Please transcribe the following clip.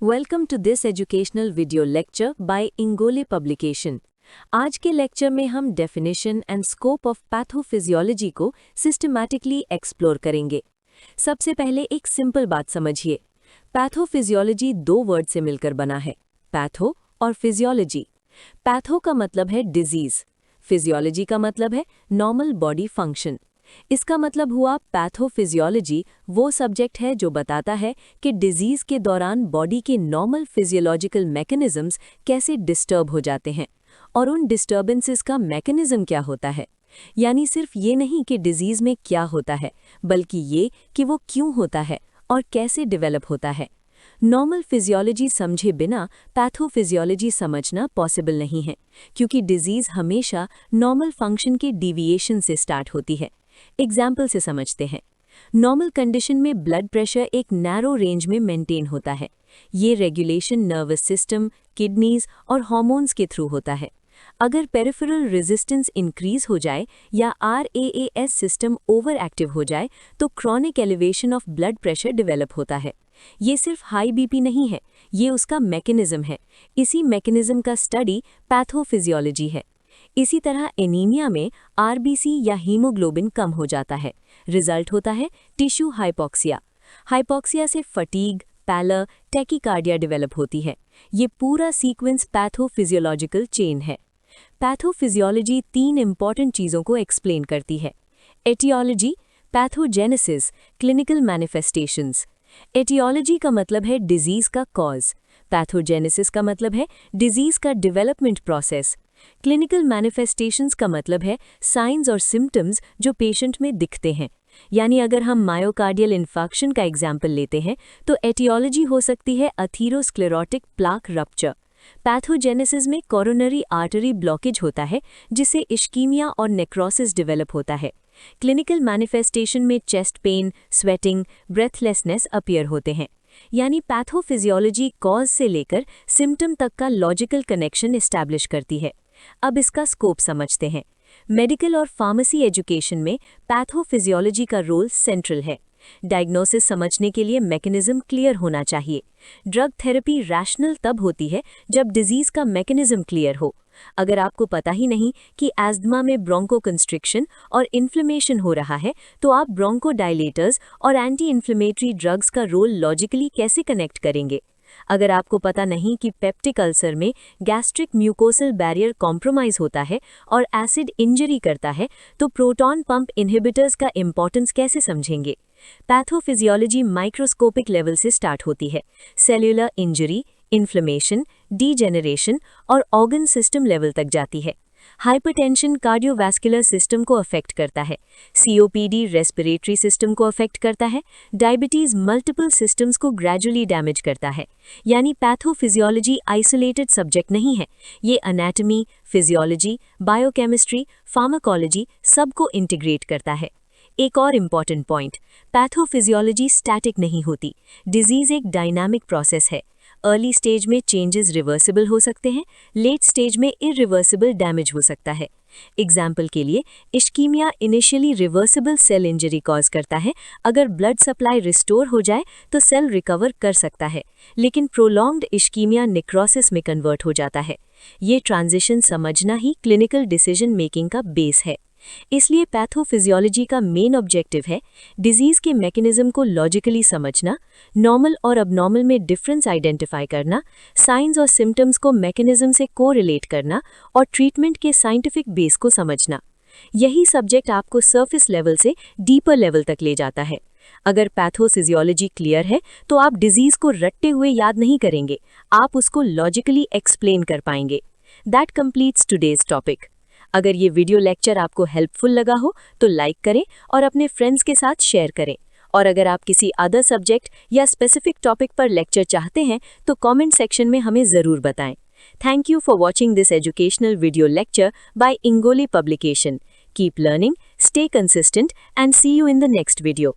Welcome to this educational video lecture by Ingole publication. आज के lecture में हम definition and scope of pathophysiology को सिस्टमैटिकली एक्सप्लोर करेंगे। सबसे पहले एक सिंपल बात समझिए, पैथोफिजियोलॉजी दो वर्ड से मिलकर बना है, पैथो और फिजियोलॉजी। पैथो का मतलब है डिजीज, फिजियोलॉजी का मतलब है नॉर्मल बॉडी फंक्शन। इसका मतलब हुआ पैथोफिजियोलॉजी वो सब्जेक्ट है जो बताता है कि डिजीज के दौरान बॉडी के नॉर्मल फिजियोलॉजिकल मैकेनिज्म्स कैसे डिस्टर्ब हो जाते हैं और उन डिस्टर्बेंसेस का मैकेनिज्म क्या होता है। यानी सिर्फ ये नहीं कि डिजीज में क्या होता है, बल्कि ये कि वो क्यों होता है और कैसे डेवलप होता है। नॉर्मल फिजियोलॉजी समझे बिना पैथोफिजियोलॉजी समझना पॉसिबल नहीं है, क्योंकि डिजीज हमेशा नॉर्मल फंक्शन के डिविएशन से स्टार्ट होती है। एग्जाम्पल से समझते हैं। नॉर्मल कंडीशन में ब्लड प्रेशर एक नैरो रेंज में मेंटेन होता है। ये रेगुलेशन नर्वस सिस्टम, किडनीज और हार्मोन्स के थ्रू होता है। अगर पेरिफेरल रेजिस्टेंस इंक्रीज हो जाए या RAAS सिस्टम ओवर एक्टिव हो जाए तो chronic elevation of blood pressure develop होता है। ये सिर्फ हाई बीपी नहीं है, ये उसका मैकेनिज्म है। इसी मैकेनिज्म का स्टडी पैथोफिजियोलॉजी है। इसी तरह एनीमिया में RBC या हीमोग्लोबिन कम हो जाता है। रिजल्ट होता है टिश्यू हाइपोक्सिया। हाइपोक्सिया से फटीग, पैलर, टैकीकार्डिया डेवलप होती है। ये पूरा सीक्वेंस पैथोफिजियोलॉजिकल चेन है। पैथोफिजियोलॉजी तीन इंपॉर्टेंट चीज़ों को एक्सप्लेन करती है। Aetiology, pathogenesis, clinical manifestations. Aetiology का मतलब है डिजीज का कॉज, पैथोजेनेसिस का मतलब है डिजीज का डेवलपमेंट प्रोसेस, क्लिनिकल मैनिफेस्टेशंस का मतलब है साइंस और सिम्टम्स जो पेशेंट में दिखते हैं। यानी अगर हम मायोकार्डियल इन्फार्क्शन का एग्जाम्पल लेते हैं तो एटियोलॉजी हो सकती है अथीरोस्क्लेरोटिक प्लाक रप्चर। पैथोजेनेसिस में कोरोनरी आर्टरी ब्लॉकेज होता है, जिससे इश्कीमिया और नेक्रोसिस डेवलप होता है। क्लिनिकल मैनिफेस्टेशन में chest pain, sweating, breathlessness appear होते हैं। यानी पैथोफिजियोलॉजी कॉज से लेकर सिम्टम तक का लॉजिकल कनेक्शन एस्टैब्लिश करती है। अब इसका स्कोप समझते हैं। मेडिकल और फार्मेसी एजुकेशन में पैथोफिजियोलॉजी का रोल सेंट्रल है। डायग्नोसिस समझने के लिए मैकेनिज्म क्लियर होना चाहिए। ड्रग थेरेपी रैशनल तब होती है जब डिजीज का मैकेनिज्म क्लियर हो। अगर आपको पता ही नहीं कि एस्थमा में ब्रोंकोकंस्ट्रिक्शन और इन्फ्लेमेशन हो रहा है, तो आप ब्रोंकोडायलेटर्स और एंटी इन्फ्लेमेटरी ड्रग्स का रोल लॉजिकली कैसे कनेक्ट करेंगे। अगर आपको पता नहीं कि पेप्टिक अल्सर में गैस्ट्रिक म्यूकोसल बैरियर कॉम्प्रोमाइज होता है और एसिड इंजरी करता है, तो प्रोटॉन पंप इनहिबिटर्स का इंपॉर्टेंस कैसे समझेंगे। पैथोफिजियोलॉजी माइक्रोस्कोपिक लेवल से स्टार्ट होती है। सेल्यूलर इंजरी, इन्फ्लेमेशन, डीजेनरेशन और ऑर्गन सिस्टम लेवल तक जाती है। हाइपरटेंशन कार्डियोवैस्कुलर सिस्टम को अफेक्ट करता है। COPD रेस्पिरेटरी सिस्टम को अफेक्ट करता है। डायबिटीज मल्टीपल सिस्टम्स को ग्रेजुअली डैमेज करता है। यानी पैथोफिजियोलॉजी आइसोलेटेड सब्जेक्ट नहीं है, ये एनाटॉमी, फिजियोलॉजी, बायोकेमिस्ट्री, फार्माकोलॉजी सबको इंटीग्रेट करता है। एक और इम्पॉर्टेंट पॉइंट, पैथोफिजियोलॉजी स्टैटिक नहीं होती। डिजीज एक डायनामिक प्रोसेस है। अर्ली स्टेज में चेंजेस रिवर्सिबल हो सकते हैं, लेट स्टेज में इरिवर्सिबल डैमेज हो सकता है। एग्जाम्पल के लिए ischaemia initially reversible cell injury cause करता है। अगर ब्लड सप्लाई रिस्टोर हो जाए तो सेल रिकवर कर सकता है, लेकिन प्रोलॉन्ग्ड इश्कीमिया नेक्रोसिस में कन्वर्ट हो जाता है। ये ट्रांजिशन समझना ही क्लिनिकल डिसीजन मेकिंग का बेस है। इसलिए पैथोफिजियोलॉजी का मेन ऑब्जेक्टिव है डिजीज के मैकेनिज्म को लॉजिकली समझना, नॉर्मल और अबनॉर्मल में डिफरेंस आइडेंटिफाई करना, साइंस और सिम्टम्स को मैकेनिज्म से कोरिलेट करना और ट्रीटमेंट के साइंटिफिक बेस को समझना। यही सब्जेक्ट आपको सरफेस लेवल से डीपर लेवल तक ले जाता है। अगर पैथोफिजियोलॉजी क्लियर है तो आप डिजीज को रटते हुए याद नहीं करेंगे, आप उसको लॉजिकली एक्सप्लेन कर पाएंगे। That completes today's topic. अगर ये वीडियो लेक्चर आपको हेल्पफुल लगा हो तो लाइक करें और अपने फ्रेंड्स के साथ शेयर करें। और अगर आप किसी अदर सब्जेक्ट या स्पेसिफिक टॉपिक पर लेक्चर चाहते हैं तो कमेंट सेक्शन में हमें ज़रूर बताएं। Thank you for watching this educational video lecture by Ingole publication. Keep learning, stay consistent and see you in the next video.